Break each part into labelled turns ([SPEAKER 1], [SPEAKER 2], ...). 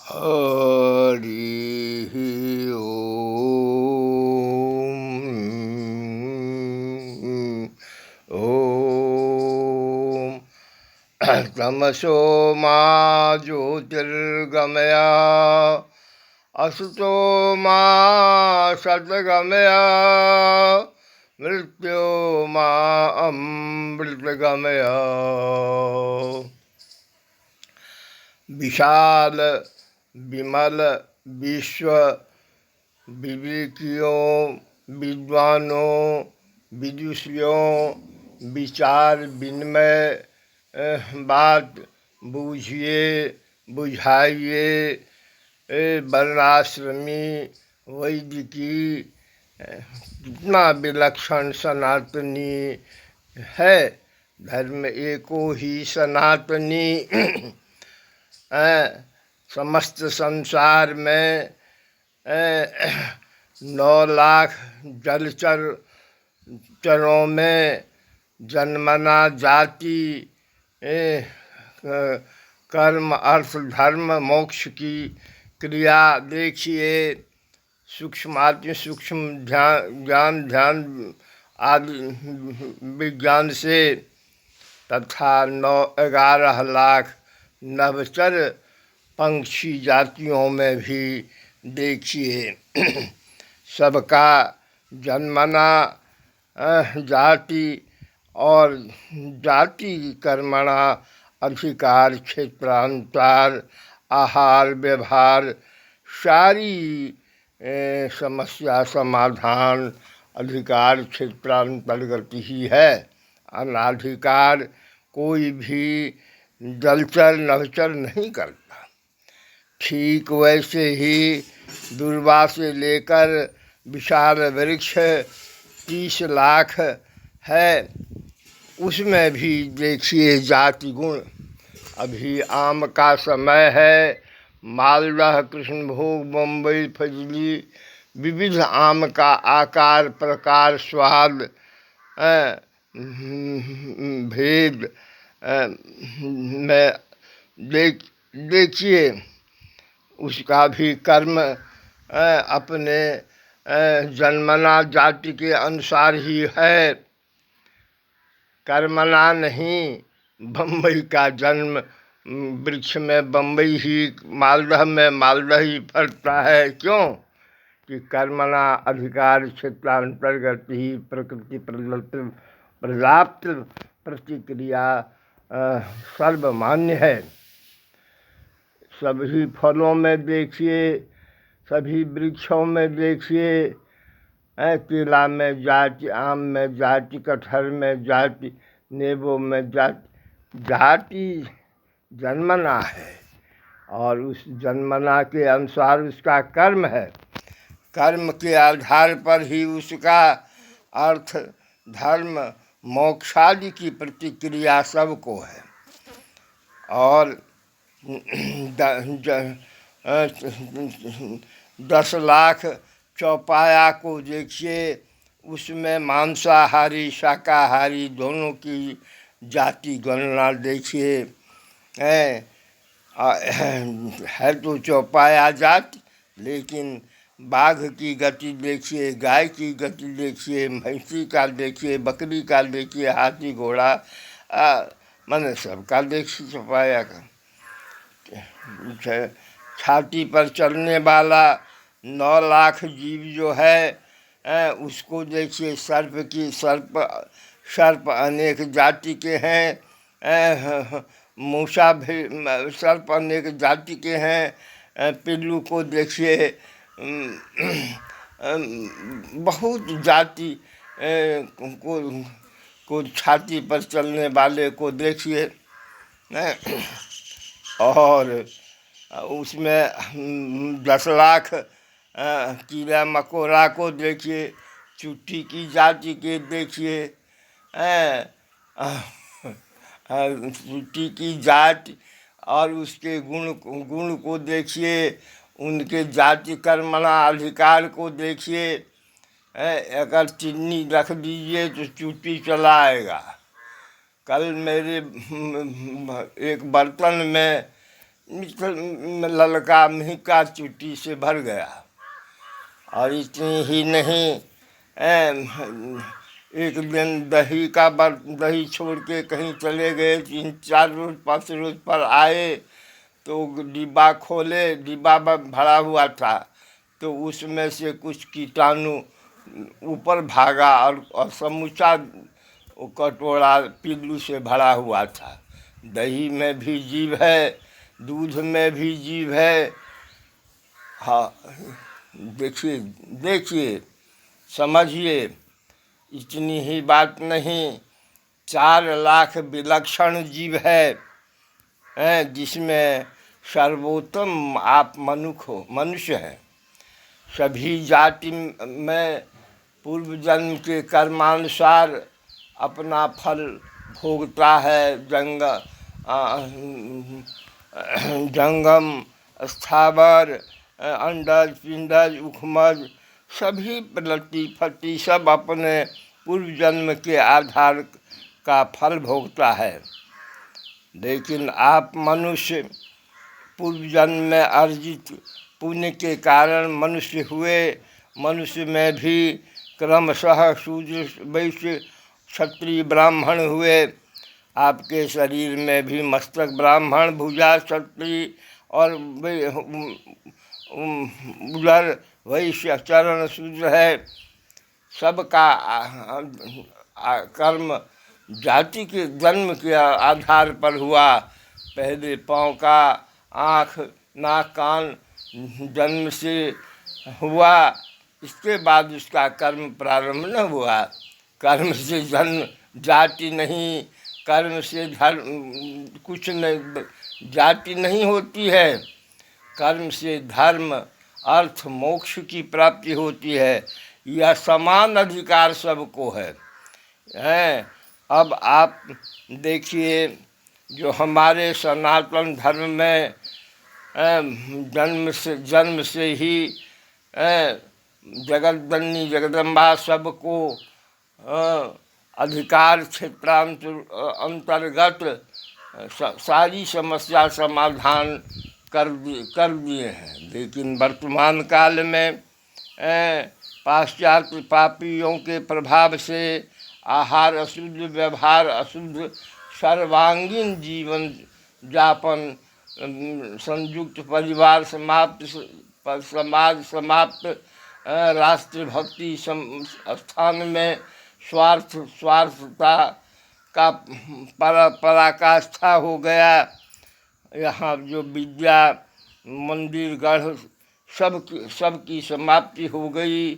[SPEAKER 1] हरि ओम। ओम तमसो मा ज्योतिर्गमय असतो मा सद्गमय मृत्यो मा अमृतगमय। विशाल विमल विश्व विवेकियों विद्वानों विदुषियों विचार विनिमय बात बूझिए बुझाइए। वर्णाश्रमी वैदिकी कितना विलक्षण सनातनी है। धर्म एको ही सनातनी समस्त संसार में 9 लाख जलचर चरों में जन्मना जाति कर्म अर्थ धर्म मोक्ष की क्रिया देखिए। सूक्ष्माति सूक्ष्म ध्यान आदि विज्ञान से तथा 9-11 लाख नवचर पंक्षी जातियों में भी देखिए। सबका जन्मना जाति और जाति कर्मणा अधिकार क्षेत्रांतर आहार व्यवहार सारी समस्या समाधान अधिकार क्षेत्रांतर्गत ही है। अनाधिकार कोई भी जलचर नवचर नहीं करता। ठीक वैसे ही दुर्वा से लेकर विशाल वृक्ष 30 लाख है, उसमें भी देखिए जाति गुण। अभी आम का समय है, मालदह कृष्णभोग बम्बई फजली विविध आम का आकार प्रकार स्वाद भेद में देखिए। उसका भी कर्म अपने जन्मना जाति के अनुसार ही है। कर्मना नहीं, बम्बई का जन्म वृक्ष में बम्बई ही, मालदह में मालदह ही फलता है। क्यों कि कर्मणा अधिकार क्षेत्रांतर्गत ही प्रकृति पर्याप्त प्रतिक्रिया सर्वमान्य है। सभी फलों में देखिए, सभी वृक्षों में देखिए, केला में जाति, आम में जाति, कटहल में जाति, नींबू में जाति। जाति जन्मना है और उस जन्मना के अनुसार उसका कर्म है। कर्म के आधार पर ही उसका अर्थ धर्म मोक्षादि की प्रतिक्रिया सबको है। और 10 लाख चौपाया को देखिए, उसमें मांसाहारी शाकाहारी दोनों की जाति गणना देखिए। है तो चौपाया जाति, लेकिन बाघ की गति देखिए, गाय की गति देखिए, भैंसी का देखिए, बकरी का देखिए, हाथी घोड़ा मैंने सबका देखिए चौपाया का। छाती पर चलने वाला 9 लाख जीव जो है उसको देखिए। सर्प अनेक जाति के हैं। मूसा भी सर्प अनेक जाति के हैं। पिल्लू को देखिए, बहुत जाति को छाती पर चलने वाले को देखिए। और उसमें 10 लाख कीड़ा मकोड़ा को देखिए, चुट्टी की जाति के देखिए। चुट्टी की जाति और उसके गुण को देखिए, उनके जाति कर्मणा अधिकार को देखिए। अगर चीनी रख दीजिए तो चुट्टी चला आएगा। कल मेरे एक बर्तन में ललका मिहिका चुटी से भर गया। और इतनी ही नहीं, एक दिन दही छोड़ के कहीं चले गए, 3-4 रोज 5 रोज पर आए तो डिब्बा खोले, डिब्बा भरा हुआ था, तो उसमें से कुछ कीटाणु ऊपर भागा और समूचा कटोरा पिल्लू से भरा हुआ था। दही में भी जीव है, दूध में भी जीव है। हाँ, देखिए देखिए, समझिए, इतनी ही बात नहीं, 4 लाख विलक्षण जीव है, जिसमें सर्वोत्तम आप मनुष्य हैं। सभी जाति में पूर्व जन्म के कर्मानुसार अपना फल भोगता है। जंगम, स्थावर, अंडज, पिंडज, उखमज, सभी लट्टी फट्टी सब अपने पूर्व जन्म के आधार का फल भोगता है। लेकिन आप मनुष्य पूर्व जन्म में अर्जित पुण्य के कारण मनुष्य हुए। मनुष्य में भी क्रमशः शूद्र, वैश्य, क्षत्रिय, ब्राह्मण हुए। आपके शरीर में भी मस्तक ब्राह्मण, भुजा क्षत्रिय और उदर वैश्य, चरण शूद्र है। सबका कर्म जाति के जन्म के आधार पर हुआ। पहले पाँव का, आँख, नाक, कान जन्म से हुआ, इसके बाद उसका कर्म प्रारंभ न हुआ। कर्म से जन्म जाति नहीं, कर्म से धर्म कुछ नहीं, जाति नहीं होती है। कर्म से धर्म, अर्थ, मोक्ष की प्राप्ति होती है। यह समान अधिकार सबको है। अब आप देखिए, जो हमारे सनातन धर्म में जन्म से ही जगतजननी जगदम्बा सबको अधिकार क्षेत्रांतर्गत सारी समस्या समाधान कर दिए हैं। लेकिन वर्तमान काल में पाश्चात्य पापियों के प्रभाव से आहार अशुद्ध, व्यवहार अशुद्ध, सर्वांगीण जीवन यापन, संयुक्त परिवार समाप्त, समाज समाप्त, राष्ट्रभक्ति स्थान में स्वार्थता का पराकाष्ठा हो गया। यहाँ जो विद्या, मंदिर, गढ़ सबकी समाप्ति हो गई।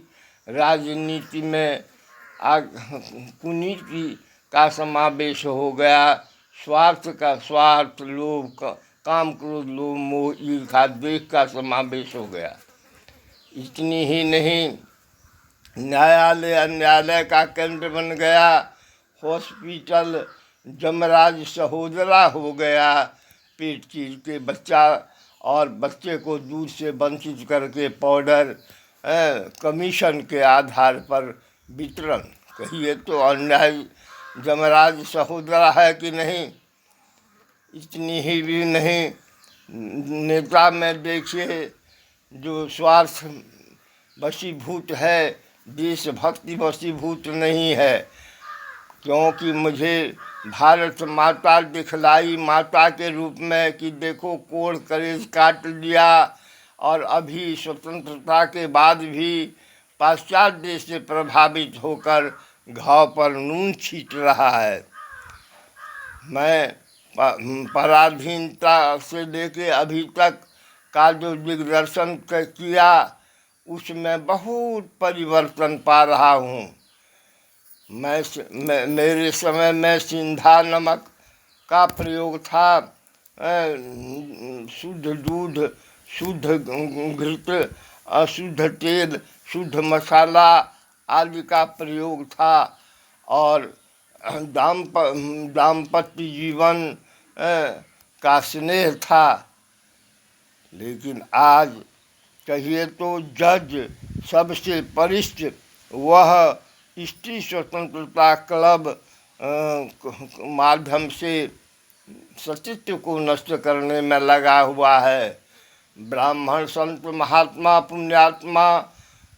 [SPEAKER 1] राजनीति में कुनीति का समावेश हो गया। स्वार्थ, लोभ, काम, क्रोध, लोभ, मोह, ईर्ष्या, द्वेष का समावेश हो गया। इतनी ही नहीं, न्यायालय अन्यायालय का केंद्र बन गया। हॉस्पिटल जमराज सहोदरा हो गया। पेट चीर के बच्चा और बच्चे को दूध से वंचित करके पाउडर कमीशन के आधार पर वितरण। कहिए तो अन्याय जमराज सहोदरा है कि नहीं। इतनी ही भी नहीं, नेता में देखिए, जो स्वार्थ वशीभूत है, देशभक्ति वशीभूत नहीं है। क्योंकि मुझे भारत माता दिखलाई माता के रूप में कि देखो कोढ़ कलेज काट लिया, और अभी स्वतंत्रता के बाद भी पाश्चात्य देश से प्रभावित होकर घाव पर नून छीट रहा है। मैं पराधीनता से लेके अभी तक का जो दिग्दर्शन किया, उसमें बहुत परिवर्तन पा रहा हूँ। मेरे समय में सिंधा नमक का प्रयोग था। शुद्ध दूध, शुद्ध घृत, अशुद्ध तेल, शुद्ध मसाला आदि का प्रयोग था। और दाम्पत्य जीवन का स्नेह था। लेकिन आज कहिए तो जज सबसे वरिष्ठ वह स्त्री स्वतंत्रता क्लब माध्यम से सतीत्व को नष्ट करने में लगा हुआ है। ब्राह्मण संत महात्मा पुण्यात्मा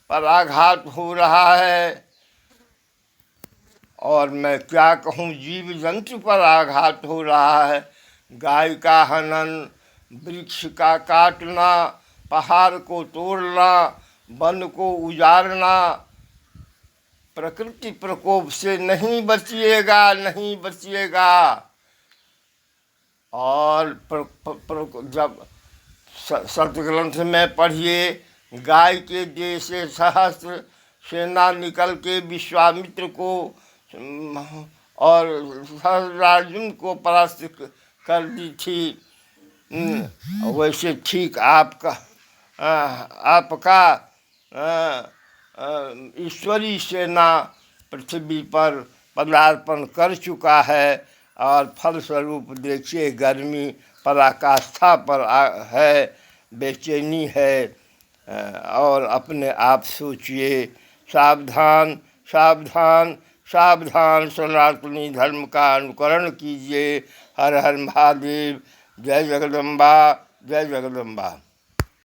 [SPEAKER 1] पर आघात हो रहा है, और मैं क्या कहूँ, जीव जंतु पर आघात हो रहा है। गाय का हनन, वृक्ष का काटना, पहाड़ को तोड़ना, वन को उजाड़ना, प्रकृति प्रकोप से नहीं बचिएगा, नहीं बचिएगा। और जब सतग्रंथ में पढ़िए, गाय के देह से सहस्त्र सेना निकल के विश्वामित्र को और सहस्रार्जुन को परास्त कर दी थी। वैसे ठीक आपका ईश्वरी सेना पृथ्वी पर पदार्पण कर चुका है, और फलस्वरूप देखिए गर्मी पराकाष्ठा पर है, बेचैनी है। और अपने आप सोचिए, सावधान सावधान सावधान, सनातनी धर्म का अनुकरण कीजिए। हर हर महादेव। जय जगदम्बा, जय जगदम्बा।